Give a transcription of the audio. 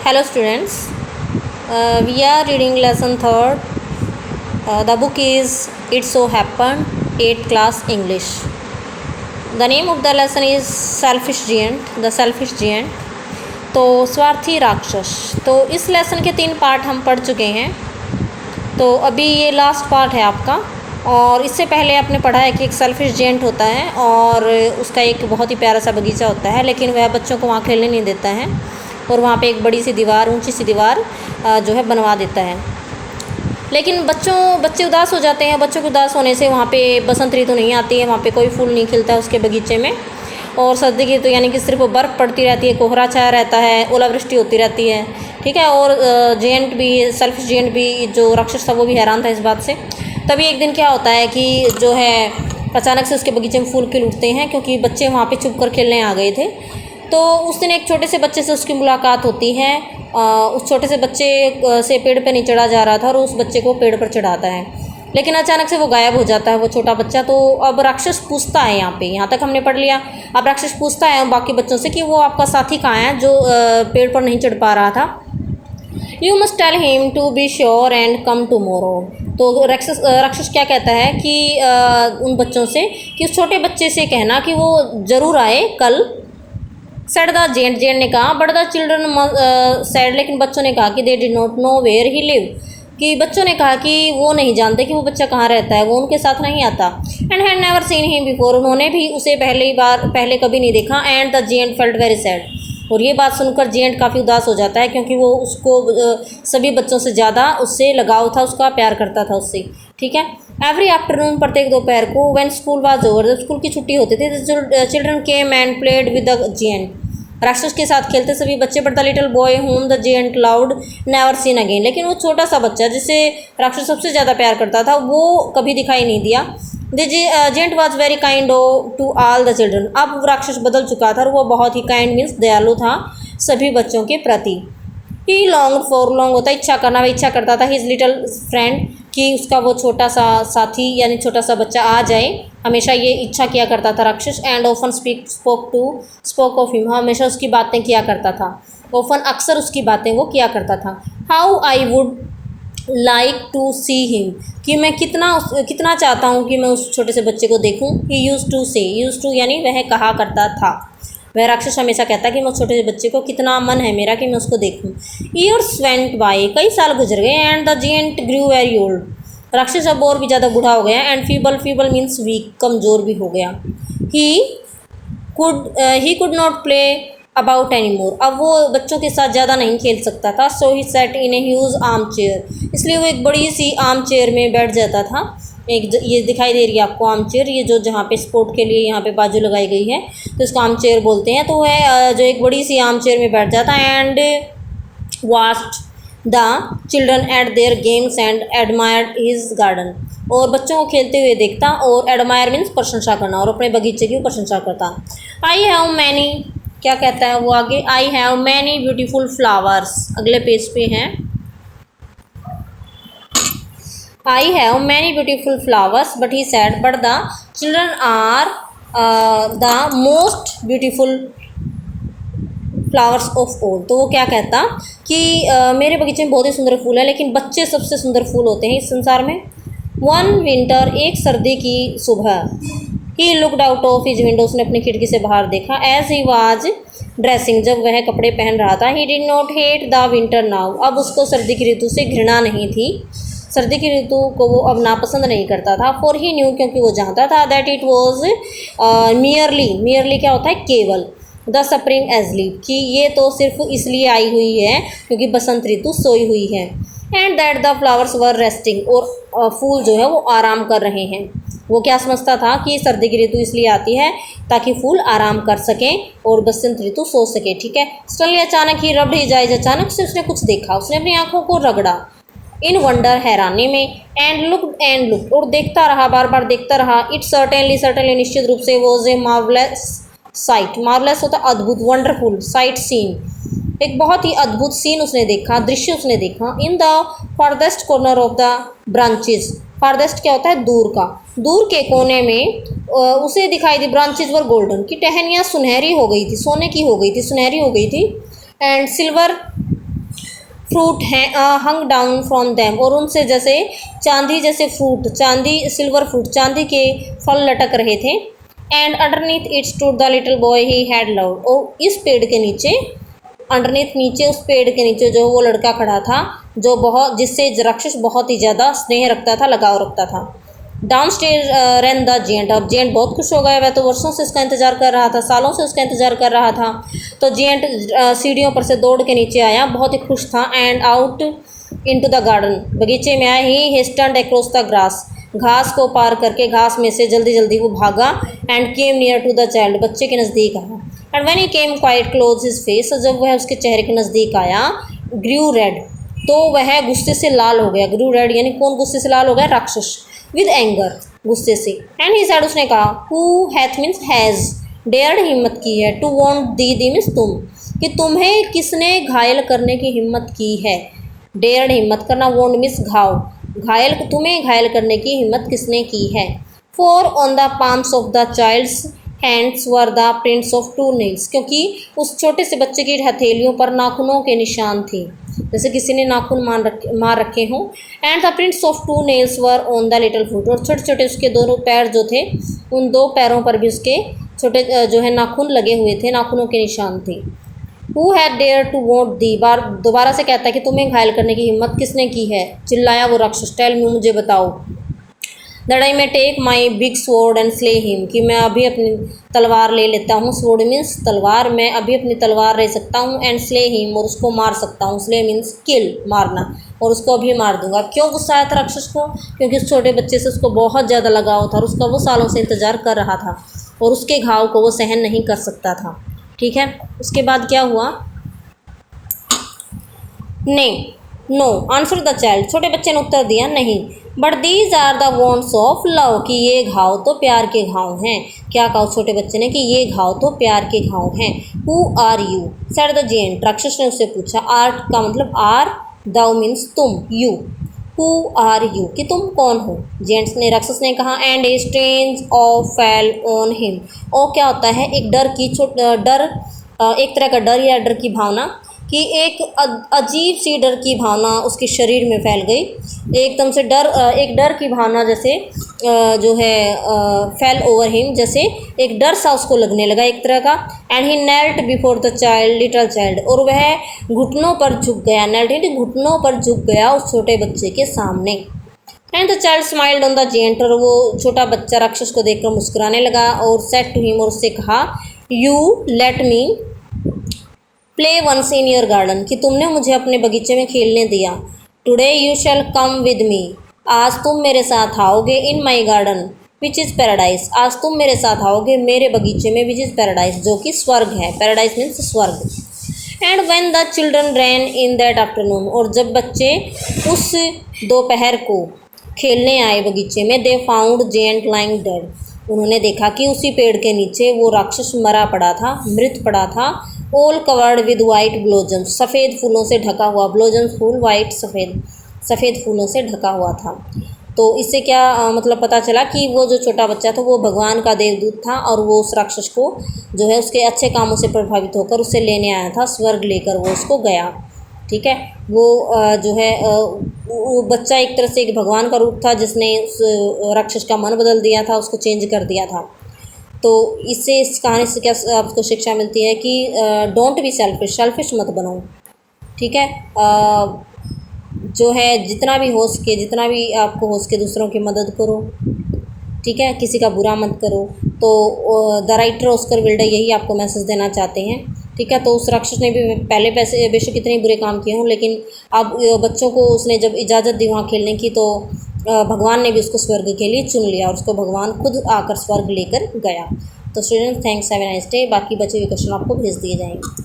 Hello students, we are reading lesson 3rd. The book is It So Happened, 8th class English. The name of the lesson is Selfish Giant, The Selfish Giant. तो स्वार्थी राक्षस। तो इस lesson के 3 part हम पढ़ चुके हैं। तो अभी ये लास्ट पार्ट है आपका। और इससे पहले आपने पढ़ा है कि एक सेल्फिश जेंट होता है और उसका एक बहुत ही प्यारा सा बगीचा होता है, लेकिन वह बच्चों को वहाँ खेलने नहीं देता है और वहाँ पे एक बड़ी सी दीवार, ऊंची सी दीवार जो है बनवा देता है। लेकिन बच्चे उदास हो जाते हैं। बच्चों के उदास होने से वहाँ पे बसंत ऋतु नहीं आती है, वहाँ पे कोई फूल नहीं खिलता है उसके बगीचे में। और सर्दी की ऋतु यानी कि सिर्फ बर्फ़ पड़ती रहती है, कोहरा छाया रहता है, ओलावृष्टि होती रहती है। ठीक है। और जेंट भी, सेल्फिश जेंट भी, जो राक्षस था, वो भी हैरान था इस बात से। तभी एक दिन क्या होता है कि जो है अचानक से उसके बगीचे में फूल खिल उठते हैं, क्योंकि बच्चे वहाँ पे छुप कर खेलने आ गए थे। तो उस दिन एक छोटे से बच्चे से उसकी मुलाकात होती है। उस छोटे से बच्चे से पेड़ पे नहीं चढ़ा जा रहा था और उस बच्चे को पेड़ पर चढ़ाता है, लेकिन अचानक से वो गायब हो जाता है, वो छोटा बच्चा। तो अब राक्षस पूछता है, यहाँ तक हमने पढ़ लिया। अब राक्षस पूछता है बाकी बच्चों से कि वो आपका साथी कहाँ है जो पेड़ पर नहीं चढ़ पा रहा था। You must tell him to be sure and come tomorrow. तो राक्षस क्या कहता है कि उन बच्चों से कि उस छोटे बच्चे से कहना कि वो ज़रूर आए कल। सेड द जेंट ने कहा, बट द चिल्ड्रन सेड, लेकिन बच्चों ने कहा कि they did not know where he live, कि बच्चों ने कहा कि वो नहीं जानते कि वो बच्चा कहाँ रहता है, वो उनके साथ नहीं आता। And had never seen him before, उन्होंने भी उसे पहले कभी नहीं देखा। And the giant felt very sad, और ये बात सुनकर जेंट काफ़ी उदास हो जाता है, क्योंकि वो उसको सभी बच्चों से ज़्यादा उससे लगाव था, उसका प्यार करता था उससे। ठीक है। एवरी आफ्टरनून, प्रत्येक दोपहर को, व्हेन स्कूल वाज ओवर, जब स्कूल की छुट्टी होती थी, children came and played with the giant, राक्षस के साथ खेलते सभी बच्चे। But the little boy whom the giant loved never seen again, लेकिन वो छोटा सा बच्चा जिसे राक्षस सबसे ज़्यादा प्यार करता था, वो कभी दिखाई नहीं दिया। The giant was very kind to all the children, अब राक्षस बदल चुका था और वो बहुत ही काइंड मीन्स दयालु था सभी बच्चों के प्रति। ही लॉन्ग फॉर, लॉन्ग होता है इच्छा करना, वह इच्छा करता था हिज लिटिल फ्रेंड, कि उसका वो छोटा सा साथी यानी छोटा सा बच्चा आ जाए, हमेशा ये इच्छा किया करता था राक्षस। And often spoke of him, हमेशा उसकी बातें किया करता था। ऑफन, अक्सर उसकी बातें वो किया करता था। How I would like to see him, कि मैं कितना चाहता हूँ कि मैं उस छोटे से बच्चे को देखूँ। ही यूज़ टू से, यूज़ टू यानी वह कहा करता था, वह राक्षस हमेशा कहता कि मैं छोटे से बच्चे को कितना मन है मेरा कि मैं उसको देखूं। ईयर्स वेंट बाय, कई साल गुजर गए। And the giant grew very old, राक्षस अब और भी ज़्यादा बूढ़ा हो गया। एंड फीबल मीन्स वीक, कमज़ोर भी हो गया। He could not play about any more, अब वो बच्चों के साथ ज़्यादा नहीं खेल सकता था। So he sat in a huge armchair, इसलिए वो एक बड़ी सी आर्म चेयर में बैठ जाता था। ये दिखाई दे रही है आपको आर्म चेयर, ये जो जहाँ पे स्पोर्ट के लिए यहाँ पे बाजू लगाई गई है, तो इसको आर्म चेयर बोलते हैं। तो वह जो एक बड़ी सी आर्म चेयर में बैठ जाता है। And watched the children eight there games and admired his garden, और बच्चों को खेलते हुए देखता, और एडमायर मीन्स प्रशंसा करना, और अपने बगीचे की प्रशंसा करता। आई हैव मैनी, क्या कहता है वो आगे, I have many beautiful flowers, अगले पेज पे हैं। I have many beautiful flowers, but he said, but the children are the most beautiful flowers of all. तो वो क्या कहता कि मेरे बगीचे में बहुत ही सुंदर फूल है, लेकिन बच्चे सबसे सुंदर फूल होते हैं इस संसार में। वन विंटर, एक सर्दी की सुबह, he looked out of his window, उसने अपनी खिड़की से बाहर देखा। एज ही वाज ड्रेसिंग, जब वह कपड़े पहन रहा था। He did not hate the winter now, अब उसको सर्दी की ऋतु से घृणा नहीं थी, सर्दी की ऋतु को वो अब नापसंद नहीं करता था। फॉर ही न्यू, क्योंकि वो जानता था, दैट इट वॉज मियरली क्या होता है, केवल, द स्प्रिंग एजलीप, कि ये तो सिर्फ इसलिए आई हुई है क्योंकि बसंत ऋतु सोई हुई है। And that the flowers were resting, और फूल जो है वो आराम कर रहे हैं। वो क्या समझता था कि सर्दी की ऋतु इसलिए आती है ताकि फूल आराम कर सकें और बसंत ऋतु सो सके। ठीक है। सडनली, अचानक ही, रब्ड हिज आइज, अचानक से उसने कुछ देखा, उसने अपनी आंखों को रगड़ा। इन वंडर, हैरानी में। एंड लुक, और देखता रहा, बार बार देखता रहा। इट सर्टेनली, निश्चित रूप से, was a marvellous site, marvellous होता अद्भुत, वंडरफुल, साइट सीन, एक बहुत ही अद्भुत सीन उसने देखा, दृश्य उसने देखा। In the farthest corner of the branches, farthest क्या होता है, दूर का, दूर के कोने में उसे दिखाई दी। ब्रांचेज वर गोल्डन, की टहनियाँ सुनहरी हो गई थी, सोने की हो गई थी, सुनहरी हो गई थी। एंड सिल्वर फ्रूट हैं हंग डाउन फ्रॉम देम, और उनसे जैसे चांदी जैसे फ्रूट, चांदी सिल्वर फ्रूट, चांदी के फल लटक रहे थे। And underneath it stood the little boy he had loved, और इस पेड़ के नीचे, अंडरनीथ नीचे उस पेड़ के नीचे जो वो लड़का खड़ा था जो बहुत, जिससे राक्षस बहुत ही ज़्यादा स्नेह रखता था, लगाव रखता था। Downstairs ran the giant, अब जेंट बहुत खुश हो गया, वह तो वर्षों से इसका इंतज़ार कर रहा था, सालों से उसका इंतज़ार कर रहा था। तो जेंट सीढ़ियों पर से दौड़ के नीचे आया, बहुत ही खुश था। And out into the garden, बगीचे में आया ही हेस्टन्ड अक्रॉस द ग्रास, घास को पार करके, घास में से जल्दी जल्दी वो भागा। And came near to the child, बच्चे के नज़दीक आया। And when he came quite close his face, जब वह उसके चेहरे के नज़दीक आया, ग्रू रेड, तो वह गुस्से से लाल हो गया। ग्रू रेड यानी कौन गुस्से से लाल हो गया? राक्षस। विद एंगर, गुस्से से। एंड ही सेड, उसने कहा, who hath means has, dared हिम्मत की है, टू वॉन्ट दी मीन्स तुम, कि तुम्हें किसने घायल करने की हिम्मत की है। डेयर्ड हिम्मत करना, वॉन्ट मीन्स घाव, घायल, तुम्हें घायल करने की हिम्मत किसने की है। For on the palms of the child's hands were the prints of two nails, क्योंकि उस छोटे से बच्चे की हथेलियों पर नाखूनों के निशान थे, जैसे किसी ने नाखून मार रखे हों। And the prints of two nails were on the little foot, और छोटे छोटे उसके दोनों पैर जो थे, उन दो पैरों पर भी उसके छोटे जो है नाखून लगे हुए थे, नाखूनों के निशान थे। Who had dare to want thee, बार दोबारा से कहता है कि तुम्हें घायल करने की हिम्मत किसने की है। चिल्लाया वो राक्षस, टेल मी, मुझे बताओ। That I may take my big sword and slay him, कि मैं अभी अपनी तलवार ले लेता हूँ। स्वॉर्ड मीन्स तलवार, मैं अभी अपनी तलवार ले सकता हूँ। एंड स्ले हिम, और उसको मार सकता हूँ। स्ले मीन्स किल, मारना, और उसको अभी मार दूंगा। क्यों गुस्सा आया था राक्षस को? क्योंकि उस छोटे बच्चे से उसको बहुत ज़्यादा लगाव था, और उसका वो सालों से इंतज़ार कर रहा था, और उसके घाव को वो सहन नहीं कर सकता था। ठीक है, उसके बाद क्या हुआ? नहीं, नो आंसर द चाइल्ड, छोटे बच्चे ने उत्तर दिया, नहीं। But these are the wounds of love, कि ये घाव तो प्यार के घाव हैं। क्या कहा छोटे बच्चे ने? कि ये घाव तो प्यार के घाव हैं। Who are you, said the giant, राक्षस ने उससे पूछा। आर्ट का मतलब आर, दाउ मीन्स तुम, यू। हु आर यू, कि तुम कौन हो? जेंट्स ने, राक्षस ने कहा। And a strange awe fell on him, ओ क्या होता है? एक डर की एक तरह का डर या डर की भावना, कि एक अजीब सी डर की भावना उसके शरीर में फैल गई। एकदम से एक डर की भावना जैसे जो है फेल ओवर हिम, जैसे एक डर सा उसको लगने लगा एक तरह का। And he knelt before the child, little child, और वह घुटनों पर झुक गया। नेल्ट घुटनों पर झुक गया उस छोटे बच्चे के सामने। And the child smiled on the giant, और वो छोटा बच्चा राक्षस को देखकर मुस्कुराने लगा। और सेड टू हिम, और उससे कहा, you let me play once in your garden, कि तुमने मुझे अपने बगीचे में खेलने दिया। Today you shall come with me, आज तुम मेरे साथ आओगे। In my garden which is paradise, आज तुम मेरे साथ आओगे मेरे बगीचे में, विच इज़ पैराडाइज, जो कि स्वर्ग है। पैराडाइज मीन्स स्वर्ग। And when the children ran in that afternoon, और जब बच्चे उस दोपहर को खेलने आए बगीचे में, they found giant lying dead, उन्होंने देखा कि उसी पेड़ के नीचे वो राक्षस मरा पड़ा था, मृत पड़ा था। ऑल कवर्ड विद वाइट ब्लोजम्स, सफ़ेद फूलों से ढका हुआ, ब्लोजम्स फूल, वाइट सफ़ेद फूलों से ढका हुआ था। तो इससे क्या मतलब पता चला कि वो जो छोटा बच्चा था वो भगवान का देवदूत था, और वो उस राक्षस को जो है उसके अच्छे कामों से प्रभावित होकर उसे लेने आया था, स्वर्ग लेकर वो उसको गया। ठीक है, वो जो है वो बच्चा एक तरह से एक भगवान का रूप था, जिसने उस राक्षस का मन बदल दिया था, उसको चेंज कर दिया था। तो इससे, इस कहानी से क्या आपको शिक्षा मिलती है? कि डोंट बी सेल्फिश मत बनो। ठीक है, जो है जितना भी हो सके, जितना भी आपको हो सके दूसरों की मदद करो। ठीक है, किसी का बुरा मत करो। तो द राइटर ऑस्कर विल्डे यही आपको मैसेज देना चाहते हैं। ठीक है, तो उस राक्षस ने भी पहले बेशक कितने बुरे काम किए हों, लेकिन अब बच्चों को उसने जब इजाज़त दी वहाँ खेलने की, तो भगवान ने भी उसको स्वर्ग के लिए चुन लिया, और उसको भगवान खुद आकर स्वर्ग लेकर गया। तो students, thanks, have a nice day. बाकी बचे हुए क्वेश्चन आपको भेज दिए जाएंगे।